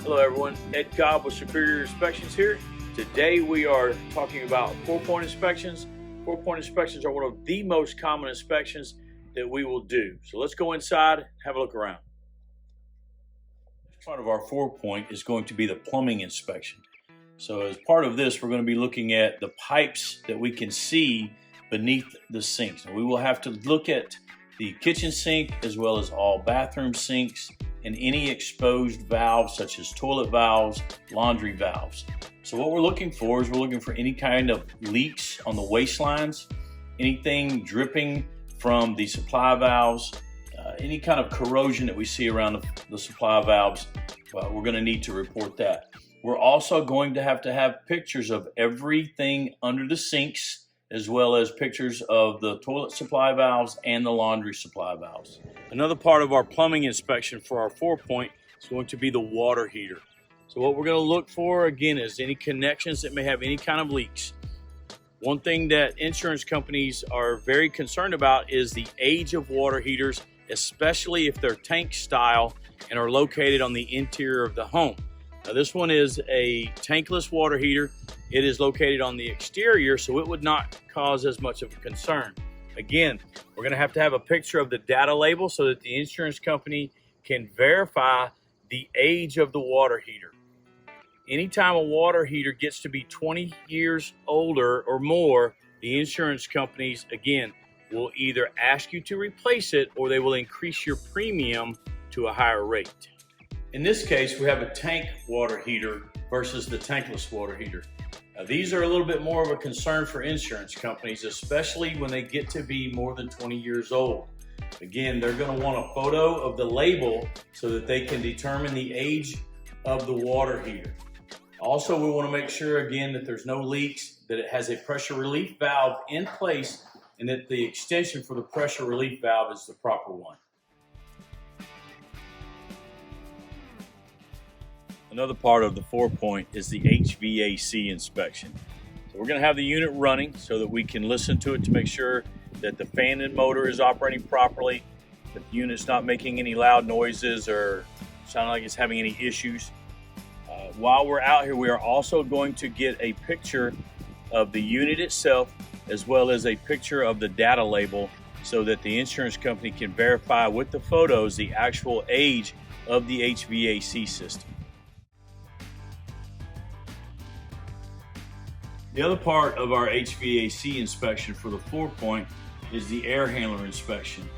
Hello everyone, Ed Cobb with Superior Inspections here. Today we are talking about 4-point inspections. 4-point inspections are one of the most common inspections that we will do. So let's go inside and have a look around. Part of our 4-point is going to be the plumbing inspection. So as part of this, we're going to be looking at the pipes that we can see beneath the sinks. And we will have to look at the kitchen sink as well as all bathroom sinks and any exposed valves such as toilet valves, laundry valves. So what we're looking for is we're looking for any kind of leaks on the waistlines, anything dripping from the supply valves, any kind of corrosion that we see around the supply valves. We're going to need to report that. We're also going to have pictures of everything under the sinks, as well as pictures of the toilet supply valves and the laundry supply valves. Another part of our plumbing inspection for our 4-point is going to be the water heater. So what we're going to look for again is any connections that may have any kind of leaks. One thing that insurance companies are very concerned about is the age of water heaters, especially if they're tank style and are located on the interior of the home. Now this one is a tankless water heater. It is located on the exterior, so it would not cause as much of a concern. Again, we're going to have a picture of the data label so that the insurance company can verify the age of the water heater. Anytime a water heater gets to be 20 years older or more, the insurance companies, again, will either ask you to replace it or they will increase your premium to a higher rate. In this case, we have a tank water heater versus the tankless water heater. Now, these are a little bit more of a concern for insurance companies, especially when they get to be more than 20 years old. Again, they're going to want a photo of the label so that they can determine the age of the water heater. Also, we want to make sure, again, that there's no leaks, that it has a pressure relief valve in place, and that the extension for the pressure relief valve is the proper one. Another part of the 4-point is the HVAC inspection. So we're going to have the unit running so that we can listen to it to make sure that the fan and motor is operating properly, that the unit's not making any loud noises or sounding like it's having any issues. While we're out here, we are also going to get a picture of the unit itself as well as a picture of the data label so that the insurance company can verify with the photos the actual age of the HVAC system. The other part of our HVAC inspection for the 4-point is the air handler inspection.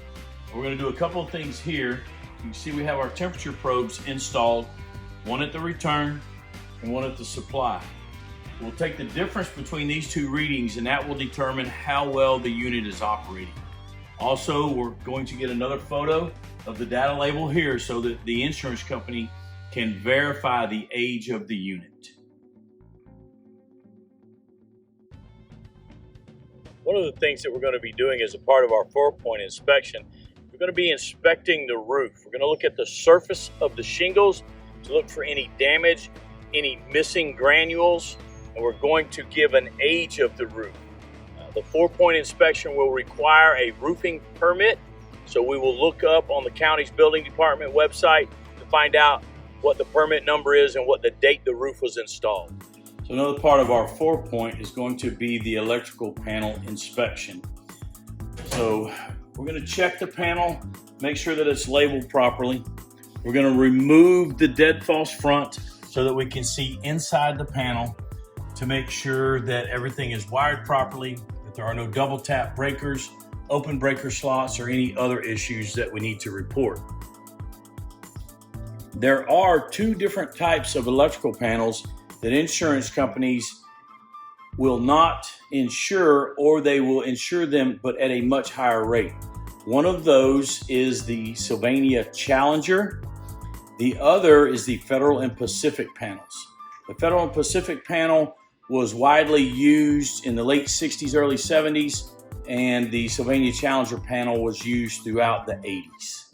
We're going to do a couple of things here. You can see we have our temperature probes installed, one at the return and one at the supply. We'll take the difference between these two readings and that will determine how well the unit is operating. Also, we're going to get another photo of the data label here so that the insurance company can verify the age of the unit. One of the things that we're going to be doing as a part of our 4-point inspection, we're going to be inspecting the roof. We're going to look at the surface of the shingles to look for any damage, any missing granules, and we're going to give an age of the roof. The 4-point inspection will require a roofing permit, so we will look up on the county's building department website to find out what the permit number is and what the date the roof was installed. So another part of our 4-point is going to be the electrical panel inspection. So we're going to check the panel, make sure that it's labeled properly. We're going to remove the dead false front so that we can see inside the panel to make sure that everything is wired properly, that there are no double tap breakers, open breaker slots, or any other issues that we need to report. There are 2 different types of electrical panels that insurance companies will not insure, or they will insure them but at a much higher rate. One of those is the Sylvania Challenger. The other is the Federal and Pacific panels. The Federal and Pacific panel was widely used in the late 60s, early 70s, and the Sylvania Challenger panel was used throughout the 80s.